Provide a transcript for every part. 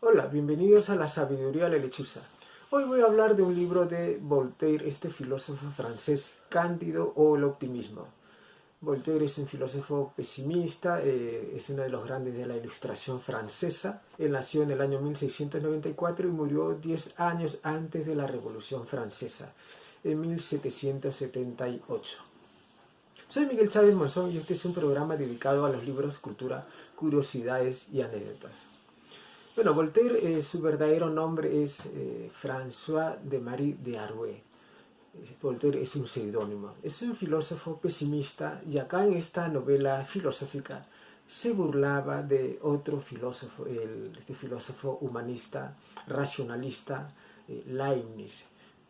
Hola, bienvenidos a la sabiduría de la lechuza. Hoy voy a hablar de un libro de Voltaire, este filósofo francés, Cándido o el optimismo. Voltaire es un filósofo pesimista, es uno de los grandes de la Ilustración francesa. Él nació en el año 1694 y murió 10 años antes de la Revolución Francesa, en 1778. Soy Miguel Chávez Monzón y este es un programa dedicado a los libros, cultura, curiosidades y anécdotas. Bueno, Voltaire, su verdadero nombre es François de Marie de Arouet. Voltaire es un seudónimo. Es un filósofo pesimista y acá en esta novela filosófica se burlaba de otro filósofo, este filósofo humanista, racionalista, Leibniz,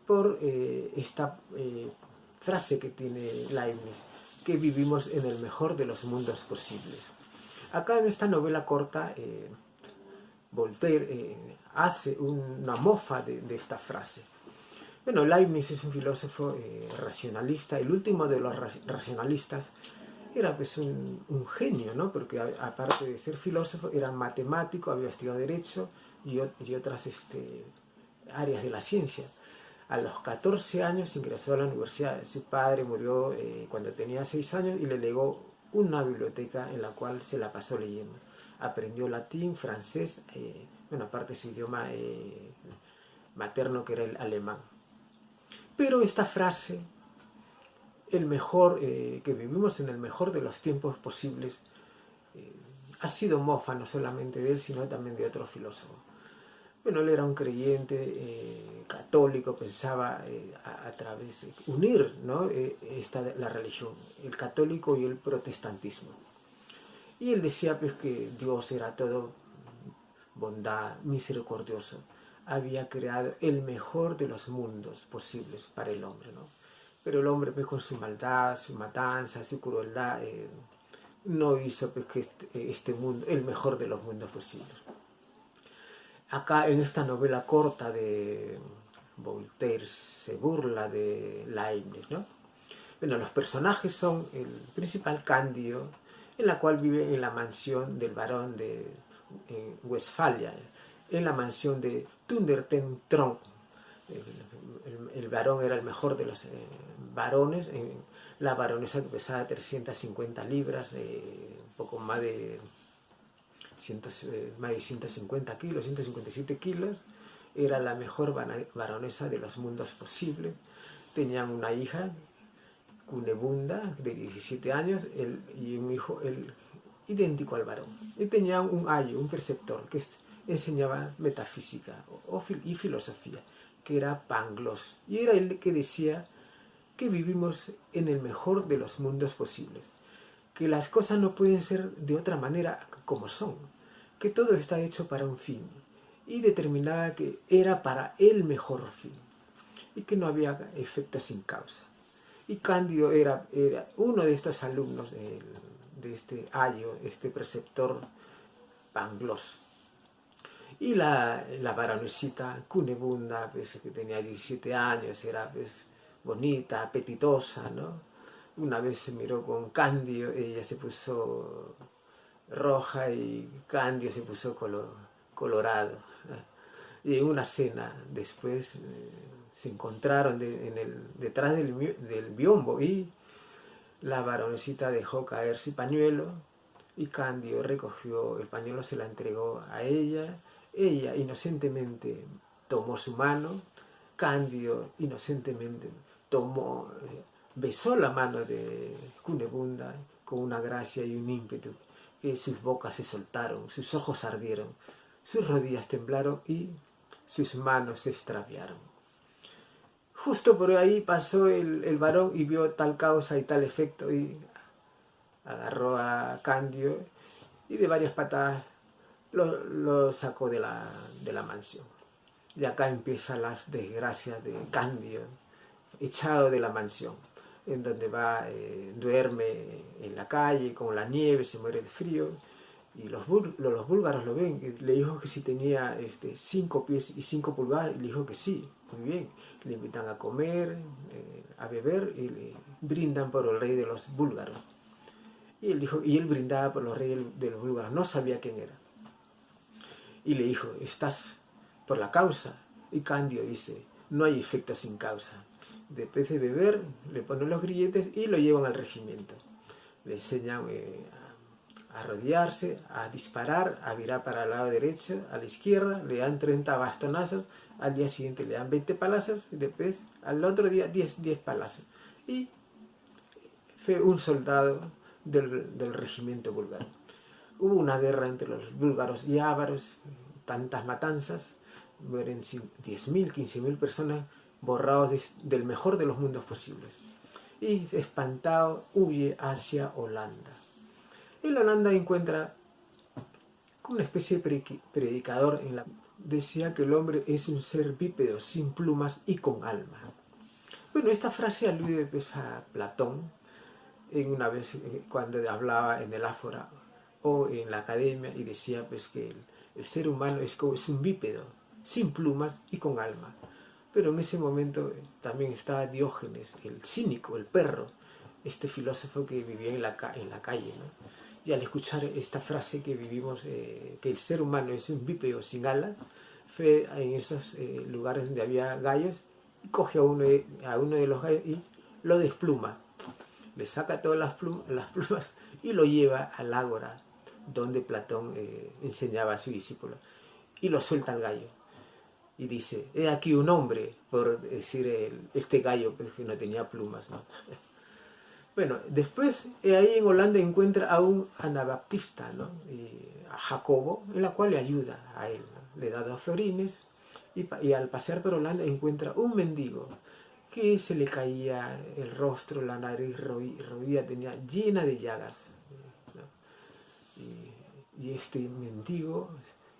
por esta frase que tiene Leibniz, que vivimos en el mejor de los mundos posibles. Acá en esta novela corta, Voltaire hace una mofa de esta frase. Bueno, Leibniz es un filósofo racionalista, el último de los racionalistas. Era pues un genio, ¿no? Porque aparte de ser filósofo, era matemático, había estudiado Derecho y otras áreas de la ciencia. A los 14 años ingresó a la universidad. Su padre murió cuando tenía 6 años y le legó una biblioteca en la cual se la pasó leyendo. Aprendió latín, francés, bueno, aparte su idioma materno que era el alemán. Pero esta frase, el mejor, que vivimos en el mejor de los tiempos posibles, ha sido mofa no solamente de él, sino también de otros filósofos. Bueno, él era un creyente católico, pensaba a través de unir, ¿no? La religión, el católico y el protestantismo. Y él decía pues que Dios era todo bondad, misericordioso. Había creado el mejor de los mundos posibles para el hombre, ¿no? Pero el hombre pues con su maldad, su matanza, su crueldad, no hizo pues que este mundo, el mejor de los mundos posibles. Acá en esta novela corta de Voltaire se burla de Leibniz, ¿no? Bueno, los personajes son el principal Cándido, en la cual vive en la mansión del barón de Westfalia, en la mansión de Thundertentron. El varón era el mejor de los varones, la baronesa que pesaba 350 libras, un poco más de 150 kilos, 157 kilos, era la mejor baronesa de los mundos posibles. Tenían una hija, Cunebunda, de 17 años, y un hijo idéntico al varón. Y tenía un ayo, un preceptor, que enseñaba metafísica y filosofía, que era Pangloss. Y era él que decía que vivimos en el mejor de los mundos posibles, que las cosas no pueden ser de otra manera como son, que todo está hecho para un fin, y determinaba que era para el mejor fin, y que no había efecto sin causa. Y Cándido era uno de estos alumnos de este ayo, este preceptor Pangloss. Y la baronesita Cunebunda, pues, que tenía 17 años, era pues, bonita, apetitosa, ¿no? Una vez se miró con Cándido, ella se puso roja y Cándido se puso colorado. Y en una cena después se encontraron detrás del biombo y la baronecita dejó caer su pañuelo y Cándido recogió el pañuelo, se la entregó a ella. Ella inocentemente tomó su mano, Cándido inocentemente besó la mano de Cunebunda con una gracia y un ímpetu que sus bocas se soltaron, sus ojos ardieron, sus rodillas temblaron y sus manos se extraviaron. Justo por ahí pasó el varón y vio tal causa y tal efecto y agarró a Cándido y de varias patadas lo sacó de la mansión. Y acá empiezan las desgracias de Cándido, echado de la mansión, en donde va, duerme en la calle con la nieve, se muere de frío. Y los búlgaros lo ven, le dijo que si tenía 5 pies y 5 pulgadas, y le dijo que sí, muy bien. Le invitan a comer, a beber, y le brindan por el rey de los búlgaros. Y él brindaba por los reyes de los búlgaros, no sabía quién era. Y le dijo, ¿estás por la causa? Y Cándido dice, no hay efecto sin causa. Después de beber, le ponen los grilletes y lo llevan al regimiento. Le enseñan a arrodillarse, a disparar, a virar para el lado derecho, a la izquierda, le dan 30 bastonazos, al día siguiente le dan 20 palazos y después al otro día 10 palazos. Y fue un soldado del regimiento búlgaro. Hubo una guerra entre los búlgaros y ávaros, tantas matanzas, mueren 10.000, 15.000 personas borrados del mejor de los mundos posibles. Y espantado huye hacia Holanda. En Holanda encuentra una especie de predicador en la decía que el hombre es un ser bípedo, sin plumas y con alma. Bueno, esta frase alude pues, a Platón, en una vez cuando hablaba en el Áfora o en la academia y decía pues que el ser humano es un bípedo, sin plumas y con alma. Pero en ese momento también estaba Diógenes, el cínico, el perro, este filósofo que vivía en la calle, ¿no? Y al escuchar esta frase que vivimos, que el ser humano es un bípedo sin alas, fue en esos lugares donde había gallos, y coge a uno de los gallos y lo despluma. Le saca todas las plumas y lo lleva al ágora donde Platón enseñaba a su discípulo. Y lo suelta al gallo. Y dice, he aquí un hombre, por decir este gallo pues, que no tenía plumas, ¿no? Bueno, después ahí en Holanda encuentra a un anabaptista, ¿no? A Jacobo, en la cual le ayuda a él, ¿no? Le da 2 florines y al pasear por Holanda encuentra un mendigo que se le caía el rostro, la nariz roída, tenía llena de llagas, ¿no? Y este mendigo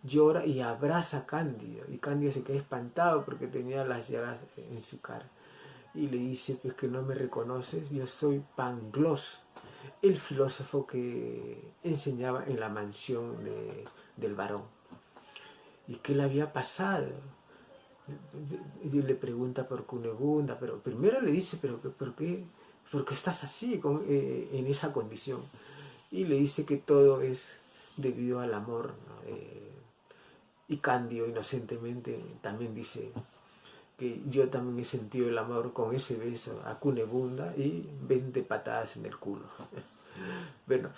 llora y abraza a Cándido, y Cándido se queda espantado porque tenía las llagas en su cara. Y le dice, pues que no me reconoces, yo soy Pangloss, el filósofo que enseñaba en la mansión del varón. ¿Y qué le había pasado? Y le pregunta por Cunegunda, pero primero le dice, pero ¿por qué estás así, en esa condición? Y le dice que todo es debido al amor, ¿no? Y Cándido inocentemente también dice que yo también he sentido el amor con ese beso a Cunegunda y 20 patadas en el culo. Bueno,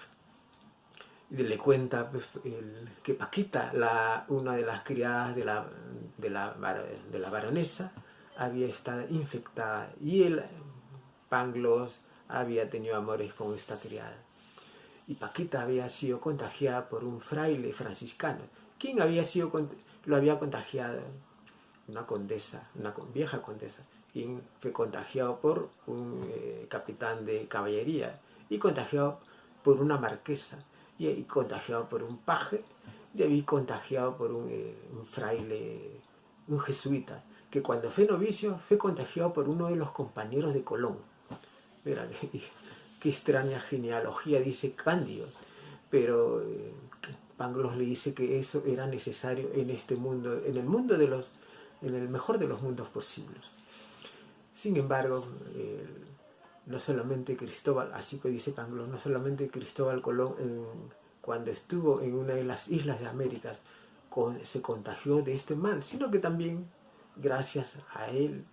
y le cuenta pues, que Paquita, una de las criadas de la baronesa, había estado infectada y el Pangloss había tenido amores con esta criada. Y Paquita había sido contagiada por un fraile franciscano. ¿Quién lo había contagiado? Una condesa, una vieja condesa, quien fue contagiado por un capitán de caballería y contagiado por una marquesa y contagiado por un paje y había contagiado por un fraile, un jesuita, que cuando fue novicio fue contagiado por uno de los compañeros de Colón. Mira, qué extraña genealogía dice Cándido, pero Pangloss le dice que eso era necesario en este mundo, en el mejor de los mundos posibles. Sin embargo, no solamente Cristóbal, así que dice Pangloss, no solamente Cristóbal Colón cuando estuvo en una de las islas de América se contagió de este mal, sino que también, gracias a él,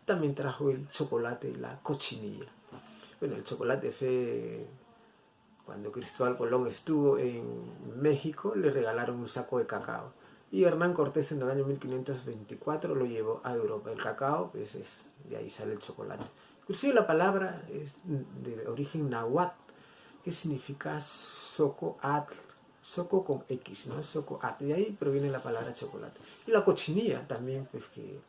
también trajo el chocolate y la cochinilla. Bueno, el chocolate fue cuando Cristóbal Colón estuvo en México, le regalaron un saco de cacao. Y Hernán Cortés en el año 1524 lo llevó a Europa. El cacao, pues de ahí sale el chocolate. Inclusive la palabra es de origen náhuatl, que significa socoatl, soco con X, ¿no? Socoatl. De ahí proviene la palabra chocolate. Y la cochinilla también, pues que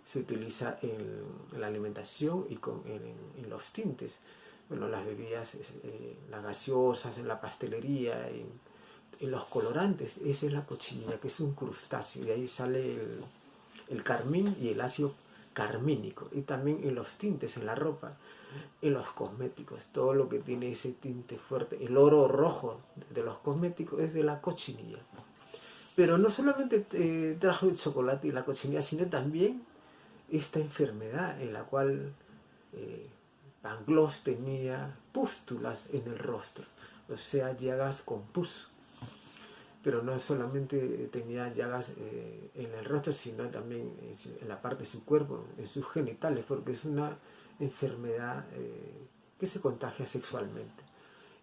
se utiliza en la alimentación y en los tintes. Bueno, las bebidas, las gaseosas, en la pastelería, en los colorantes. Esa es la cochinilla, que es un crustáceo. De ahí sale el carmín y el ácido carmínico. Y también en los tintes, en la ropa, en los cosméticos. Todo lo que tiene ese tinte fuerte. El oro rojo de los cosméticos es de la cochinilla. Pero no solamente trajo el chocolate y la cochinilla, sino también esta enfermedad en la cual Pangloss tenía pústulas en el rostro, o sea, llagas con pus. pero no solamente tenía llagas en el rostro, sino también en la parte de su cuerpo, en sus genitales, porque es una enfermedad que se contagia sexualmente.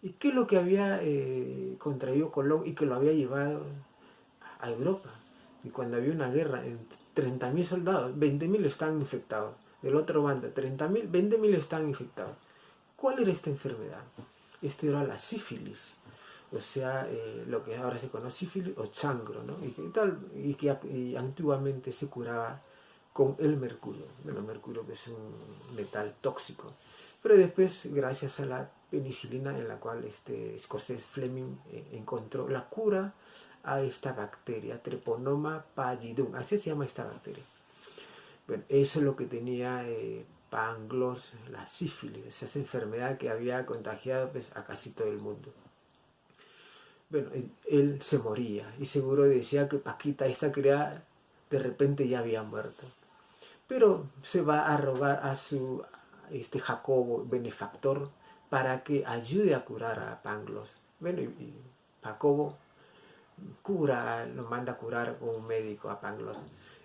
¿Y qué es lo que había contraído Colón y que lo había llevado a Europa? Y cuando había una guerra, en 30.000 soldados, 20.000 estaban infectados. Del otro bando, 30.000, 20.000 estaban infectados. ¿Cuál era esta enfermedad? Esta era la sífilis, o sea, lo que ahora se conoce sífilis o chancro, ¿no? Y que antiguamente se curaba con el mercurio. Bueno, el mercurio que es un metal tóxico. Pero después, gracias a la penicilina, en la cual este escocés Fleming encontró la cura a esta bacteria, Treponema pallidum, así se llama esta bacteria. Bueno, eso es lo que tenía Pangloss, la sífilis, esa enfermedad que había contagiado pues, a casi todo el mundo. Bueno, él se moría y seguro decía que Paquita, esta criada, de repente ya había muerto. Pero se va a rogar a su Jacobo, benefactor, para que ayude a curar a Pangloss. Bueno, y Jacobo lo manda a curar con un médico a Pangloss.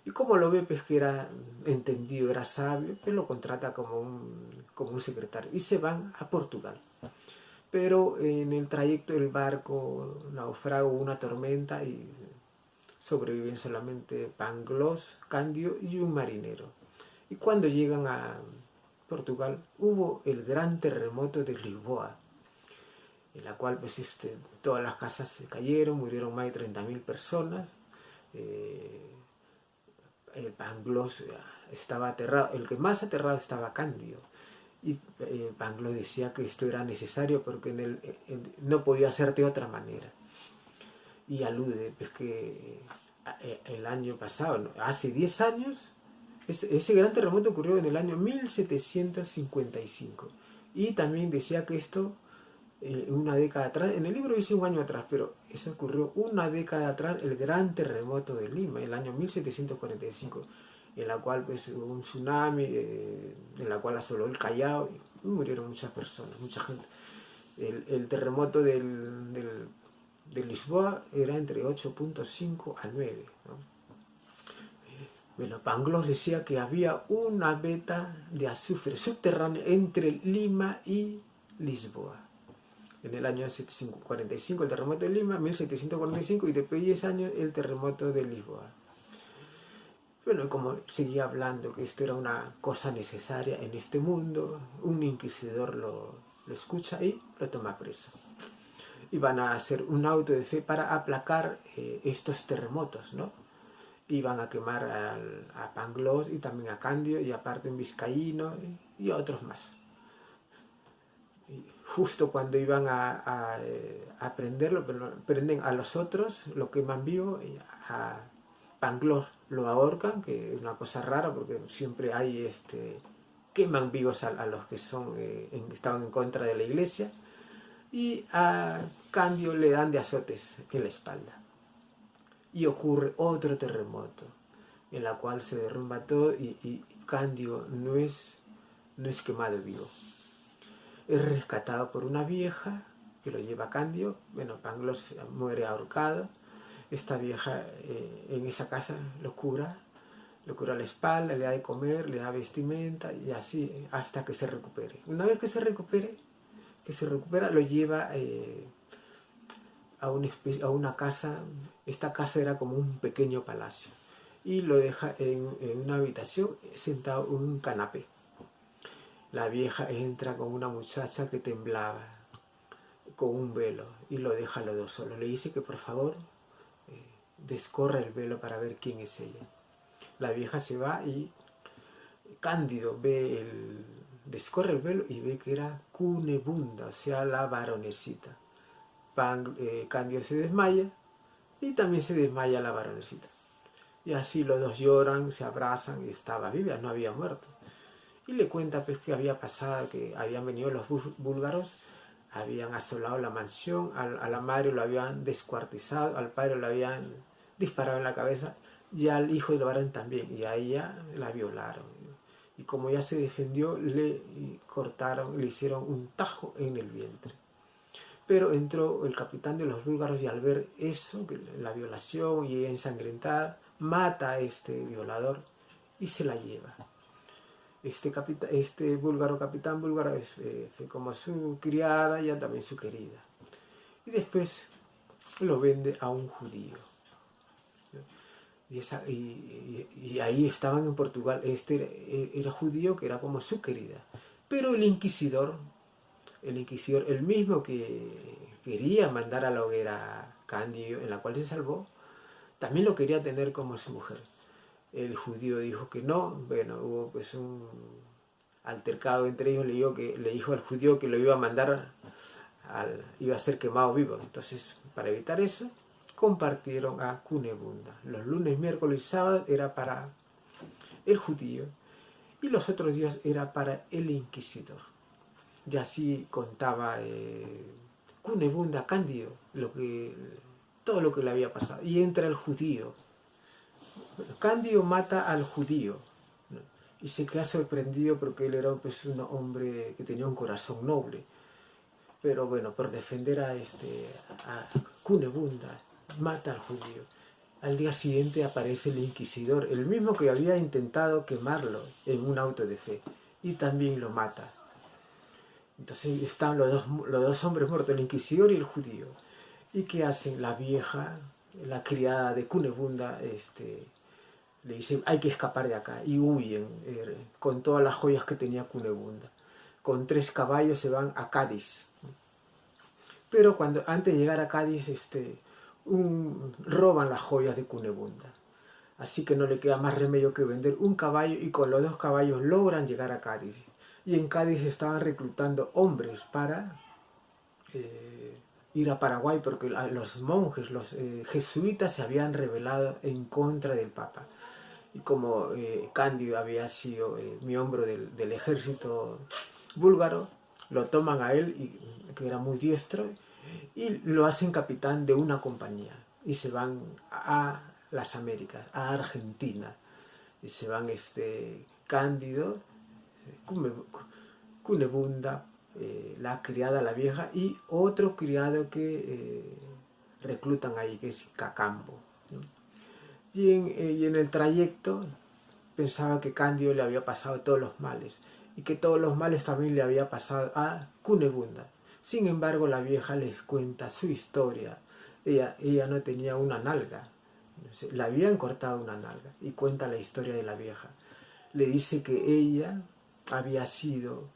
Y como lo ve, pues que era entendido, era sabio, pues lo contrata como un secretario. Y se van a Portugal. Pero en el trayecto el barco naufraga, una tormenta y sobreviven solamente Pangloss, Candio y un marinero. Y cuando llegan a Portugal hubo el gran terremoto de Lisboa, en la cual pues, todas las casas se cayeron, murieron más de 30.000 personas. Pangloss estaba aterrado, el que más aterrado estaba Candio. Y Pangloss decía que esto era necesario porque no podía ser de otra manera. Y alude pues, que el año pasado, ¿no? Hace 10 años, ese gran terremoto ocurrió en el año 1755. Y también decía que esto, una década atrás, en el libro dice un año atrás, pero eso ocurrió una década atrás, el gran terremoto de Lima, el año 1745, en la cual pues, hubo un tsunami, en la cual asoló el Callao, y murieron muchas personas, mucha gente. El terremoto de Lisboa era entre 8.5 a 9, ¿no? Bueno, Pangloss decía que había una veta de azufre subterránea entre Lima y Lisboa. En el año 1745 el terremoto de Lima, 1745, y después de 10 años el terremoto de Lisboa. Bueno, como seguía hablando que esto era una cosa necesaria en este mundo, un inquisidor lo escucha y lo toma preso. Y van a hacer un auto de fe para aplacar estos terremotos, ¿no? Y van a quemar a Pangloss y también a Candio y aparte un vizcaíno y a otros más. Y justo cuando iban a prenderlo, prenden a los otros, lo queman vivo, y a Pangloss lo ahorcan, que es una cosa rara porque siempre hay queman vivos a los que estaban en contra de la iglesia, y a Candio le dan de azotes en la espalda. Y ocurre otro terremoto, en la cual se derrumba todo y Candio no es quemado vivo. Es rescatado por una vieja que lo lleva a Candio. Bueno, Pangloss muere ahorcado. Esta vieja en esa casa lo cura la espalda, le da de comer, le da vestimenta y así hasta que se recupere. Una vez que se recupera, lo lleva a una casa. Esta casa era como un pequeño palacio y lo deja en una habitación sentado en un canapé. La vieja entra con una muchacha que temblaba con un velo y lo deja a los dos solos. Le dice que por favor descorra el velo para ver quién es ella. La vieja se va y Cándido descorre el velo y ve que era Cunebunda, o sea, la varonesita. Cándido se desmaya y también se desmaya la varonesita. Y así los dos lloran, se abrazan y estaba viva, no había muerto. Y le cuenta pues que había pasado, que habían venido los búlgaros, habían asolado la mansión, a la madre lo habían descuartizado, al padre lo habían disparado en la cabeza y al hijo del varón también, y a ella la violaron. Y como ella se defendió, le cortaron, le hicieron un tajo en el vientre. Pero entró el capitán de los búlgaros y al ver eso, la violación y ensangrentada, mata a este violador y se la lleva. Este búlgaro, capitán búlgaro, fue como su criada y también su querida. Y después lo vende a un judío. Y ahí estaban en Portugal. Este era judío que era como su querida. Pero el inquisidor, el mismo que quería mandar a la hoguera Cándido, en la cual se salvó, también lo quería tener como su mujer. El judío dijo que no. Bueno, hubo pues un altercado entre ellos. Le dijo al judío que lo iba a mandar, iba a ser quemado vivo. Entonces, para evitar eso, compartieron a Cunegunda. Los lunes, miércoles y sábados era para el judío y los otros días era para el inquisidor. Y así contaba Cunegunda a Cándido todo lo que le había pasado. Y entra el judío. Cándido mata al judío, ¿no? Y se queda sorprendido porque él era pues, un hombre que tenía un corazón noble. Pero bueno, por defender a Cunegunda, mata al judío. Al día siguiente aparece el inquisidor, el mismo que había intentado quemarlo en un auto de fe, y también lo mata. Entonces están los dos hombres muertos, el inquisidor y el judío. ¿Y qué hacen? La vieja, la criada de Cunegunda, le dice, hay que escapar de acá, y huyen con todas las joyas que tenía Cunegunda. Con 3 caballos se van a Cádiz. Pero antes de llegar a Cádiz, roban las joyas de Cunegunda. Así que no le queda más remedio que vender un caballo, y con los 2 caballos logran llegar a Cádiz. Y en Cádiz estaban reclutando hombres para ir a Paraguay, porque los monjes, los jesuitas se habían rebelado en contra del Papa. Y como Cándido había sido miembro del ejército búlgaro, lo toman a él, que era muy diestro, y lo hacen capitán de una compañía. Y se van a las Américas, a Argentina. Y se van Cándido, Cunegunda, la criada, la vieja, y otro criado que reclutan ahí, que es Cacambo, ¿no? Y en el trayecto pensaba que Cándido le había pasado todos los males, y que todos los males también le había pasado a Cunegunda. Sin embargo, la vieja les cuenta su historia. Ella no tenía una nalga, le habían cortado una nalga, y cuenta la historia de la vieja. Le dice que ella había sido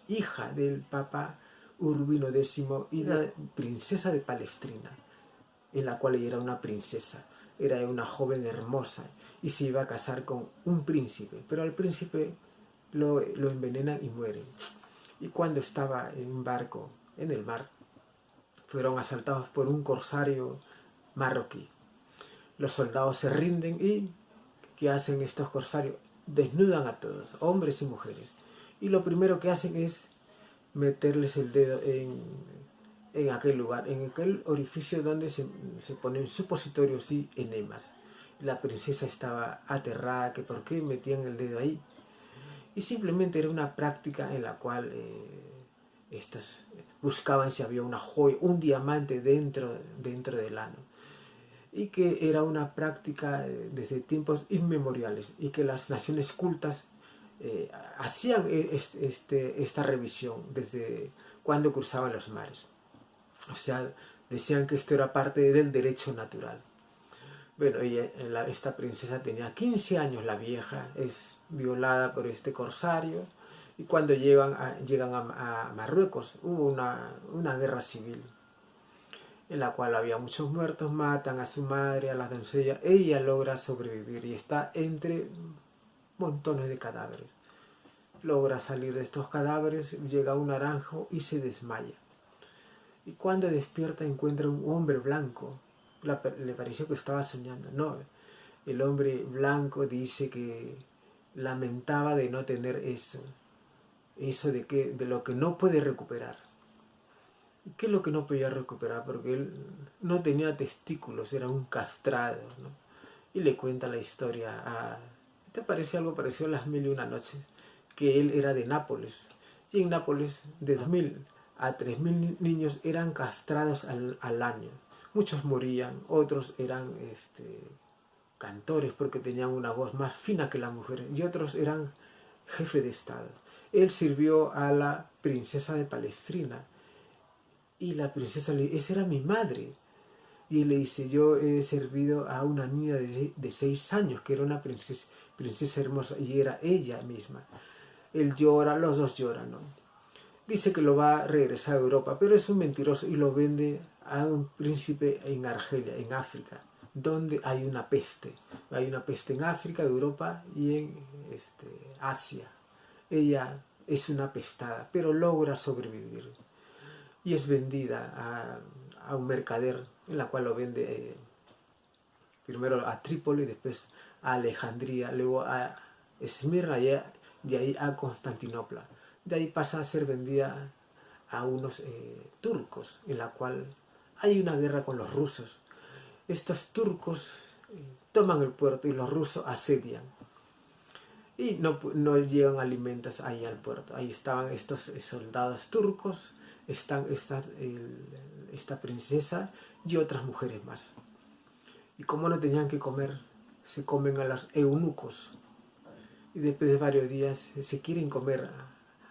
hija del Papa Urbino X y la princesa de Palestrina, en la cual ella era una princesa. Era una joven hermosa y se iba a casar con un príncipe, pero al príncipe lo envenenan y mueren. Y cuando estaba en un barco en el mar, fueron asaltados por un corsario marroquí. Los soldados se rinden y ¿qué hacen estos corsarios? Desnudan a todos, hombres y mujeres. Y lo primero que hacen es meterles el dedo en aquel lugar, en aquel orificio donde se ponen supositorios y enemas. La princesa estaba aterrada, que por qué metían el dedo ahí. Y simplemente era una práctica en la cual estos buscaban si había una joya, un diamante dentro del ano. Y que era una práctica desde tiempos inmemoriales, y que las naciones cultas hacían esta revisión desde cuando cruzaban los mares. O sea, decían que esto era parte del derecho natural. Bueno, esta princesa tenía 15 años, la vieja, es violada por este corsario, y cuando llegan a Marruecos hubo una guerra civil en la cual había muchos muertos, matan a su madre, a las doncellas. Ella logra sobrevivir y está entre montones de cadáveres. Logra salir de estos cadáveres, llega a un naranjo y se desmaya. Y cuando despierta encuentra un hombre blanco. Le pareció que estaba soñando. No, el hombre blanco dice que lamentaba de no tener eso de lo que no puede recuperar. ¿Qué es lo que no podía recuperar? Porque él no tenía testículos, era un castrado, ¿no? Y le cuenta la historia ¿te parece algo parecido a Las Mil y Una Noches? Que él era de Nápoles, y en Nápoles, de 2000 a 3.000 niños eran castrados al año. Muchos morían, otros eran cantores porque tenían una voz más fina que la mujer, y otros eran jefe de estado. Él sirvió a la princesa de Palestrina y la princesa le dice, esa era mi madre. Y él le dice, yo he servido a una niña de 6 años, que era una princesa hermosa, y era ella misma. Él llora, los dos lloran, ¿no? Dice que lo va a regresar a Europa, pero es un mentiroso y lo vende a un príncipe en Argelia, en África, donde hay una peste. Hay una peste en África, Europa y en Asia. Ella es una pestada, pero logra sobrevivir. Y es vendida a un mercader, en la cual lo vende primero a Trípoli, después a Alejandría, luego a Esmirna y de ahí a Constantinopla. De ahí pasa a ser vendida a unos turcos, en la cual hay una guerra con los rusos. Estos turcos toman el puerto y los rusos asedian. Y no llegan alimentos ahí al puerto. Ahí estaban estos soldados turcos, esta princesa y otras mujeres más. Y como no tenían que comer, se comen a los eunucos. Y después de varios días se quieren comer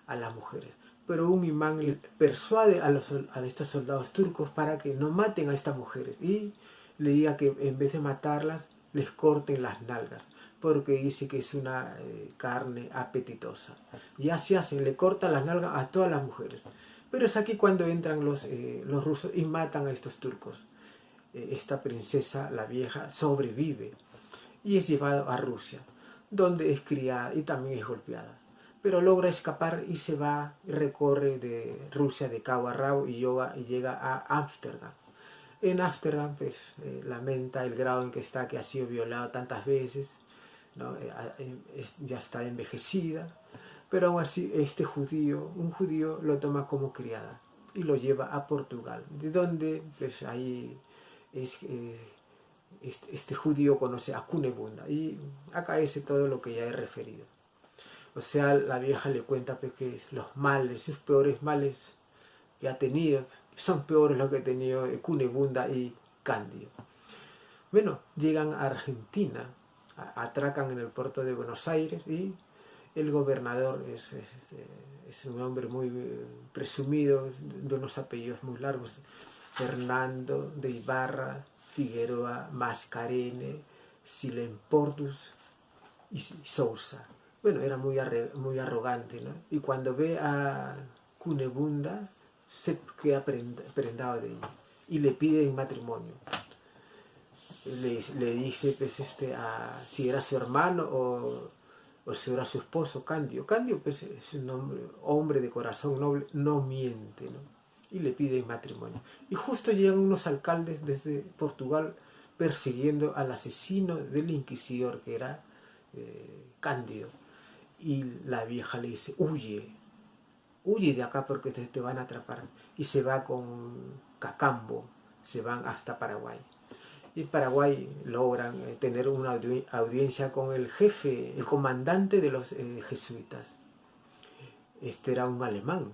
a las mujeres. Pero un imán persuade a estos soldados turcos para que no maten a estas mujeres y le diga que en vez de matarlas, les corten las nalgas, porque dice que es una carne apetitosa. Y así hacen, le cortan las nalgas a todas las mujeres. Pero es aquí cuando entran los rusos y matan a estos turcos. Esta princesa, la vieja, sobrevive y es llevada a Rusia, donde es criada y también es golpeada. Pero logra escapar y se va, recorre de Rusia de cabo a rabo y llega a Ámsterdam. En Ámsterdam pues, lamenta el grado en que está, que ha sido violado tantas veces, ¿no? Ya está envejecida, pero aún así un judío lo toma como criada y lo lleva a Portugal, de donde pues, ahí este judío conoce a Cunebunda y acaece todo lo que ya he referido. O sea, la vieja le cuenta pues, que los males, sus peores males que ha tenido, son peores los que ha tenido Cunebunda y Cándido. Bueno, llegan a Argentina, atracan en el puerto de Buenos Aires y el gobernador es un hombre muy presumido, de unos apellidos muy largos, Fernando de Ibarra, Figueroa, Mascarene, Silemportus y Sousa. Bueno, era muy arrogante, ¿no? Y cuando ve a Cunebunda, se queda prendado de ella y le pide en matrimonio. Le dice pues, si era su hermano o si era su esposo, Candio. Candio pues, es un hombre de corazón noble, no miente, ¿no? Y le pide en matrimonio. Y justo llegan unos alcaldes desde Portugal persiguiendo al asesino del inquisidor, que era Cándido. Y la vieja le dice, huye de acá porque te van a atrapar. Y se va con Cacambo, se van hasta Paraguay. Y en Paraguay logran tener una audiencia con el jefe, el comandante de los jesuitas. Este era un alemán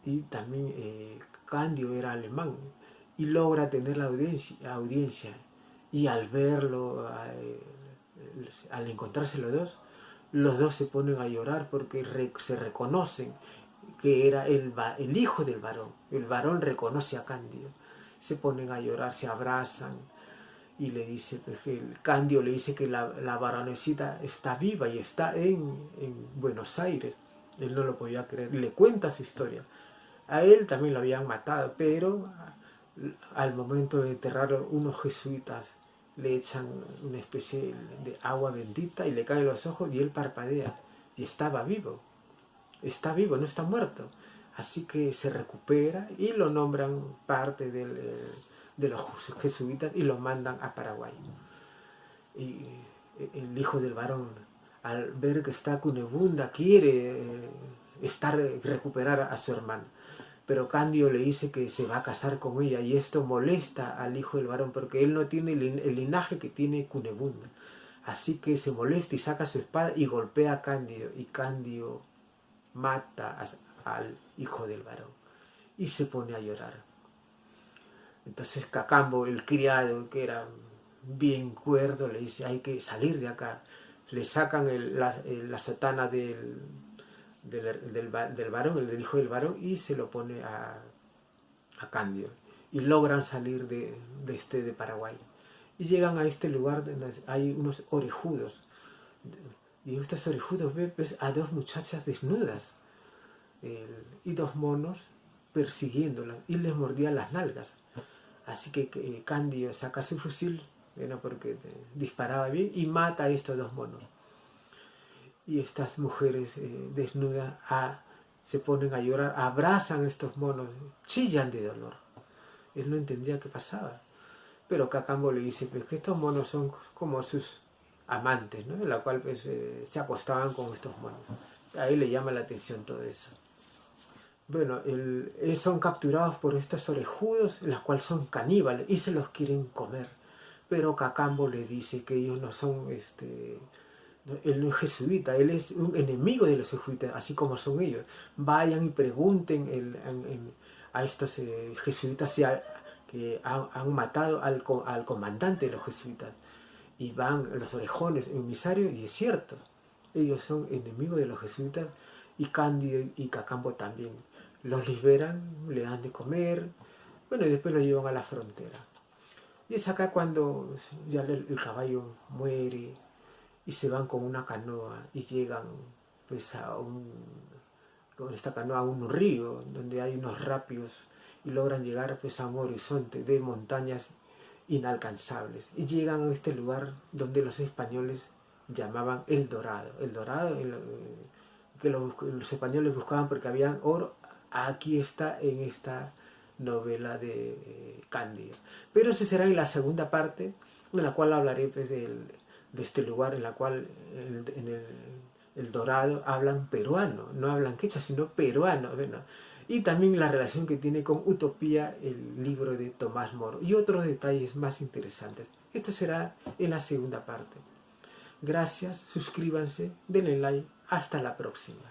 y también Candio era alemán y logra tener la audiencia. Y al verlo, al encontrarse los dos se ponen a llorar porque se reconocen que era el hijo del varón. El varón reconoce a Cándido. Se ponen a llorar, se abrazan y le dice, Cándido le dice que la varonesita está viva y está en Buenos Aires. Él no lo podía creer. Le cuenta su historia. A él también lo habían matado, pero al momento de enterrarlo, unos jesuitas le echan una especie de agua bendita y le caen los ojos y él parpadea. Y estaba vivo, no está muerto. Así que se recupera y lo nombran parte de los jesuitas y lo mandan a Paraguay. Y el hijo del varón, al ver que está Cunebunda, quiere recuperar a su hermano. Pero Cándido le dice que se va a casar con ella y esto molesta al hijo del varón porque él no tiene el linaje que tiene Cunebunda. Así que se molesta y saca su espada y golpea a Cándido y Cándido mata al hijo del varón. y se pone a llorar. Entonces Cacambo, el criado, que era bien cuerdo, le dice, hay que salir de acá. Le sacan la sotana del varón, el del hijo del varón, y se lo pone a Candio. Y logran salir de Paraguay. Y llegan a este lugar donde hay unos orejudos. Y estos orejudos ven pues, a dos muchachas desnudas y dos monos persiguiéndolas y les mordían las nalgas. Así que Candio saca su fusil, bueno, porque disparaba bien, y mata a estos dos monos. Y estas mujeres desnudas se ponen a llorar, abrazan a estos monos, chillan de dolor. Él no entendía qué pasaba. Pero Cacambo le dice pues, que estos monos son como sus amantes, ¿no? En la cual pues, se acostaban con estos monos. A él le llama la atención todo eso. Bueno, son capturados por estos orejudos, los cuales son caníbales y se los quieren comer. Pero Cacambo le dice que ellos no son, él no es jesuita, él es un enemigo de los jesuitas, así como son ellos. Vayan y pregunten a estos jesuitas si que han matado al comandante de los jesuitas. Y van los orejones emisarios, y es cierto, ellos son enemigos de los jesuitas, y Cándido y Cacambo también. Los liberan, le dan de comer, bueno, y después los llevan a la frontera. Y es acá cuando ya el caballo muere y se van con una canoa y llegan pues con esta canoa a un río donde hay unos rápidos y logran llegar pues a un horizonte de montañas inalcanzables y llegan a este lugar donde los españoles llamaban El Dorado. El Dorado que los españoles buscaban porque había oro. Aquí está en esta novela de Cándido. Pero esa será en la segunda parte, en la cual hablaré pues, de este lugar en la cual en el Dorado hablan peruano, no hablan quechua, sino peruano. ¿No? Y también la relación que tiene con Utopía, el libro de Tomás Moro, y otros detalles más interesantes. Esto será en la segunda parte. Gracias, suscríbanse, denle like, hasta la próxima.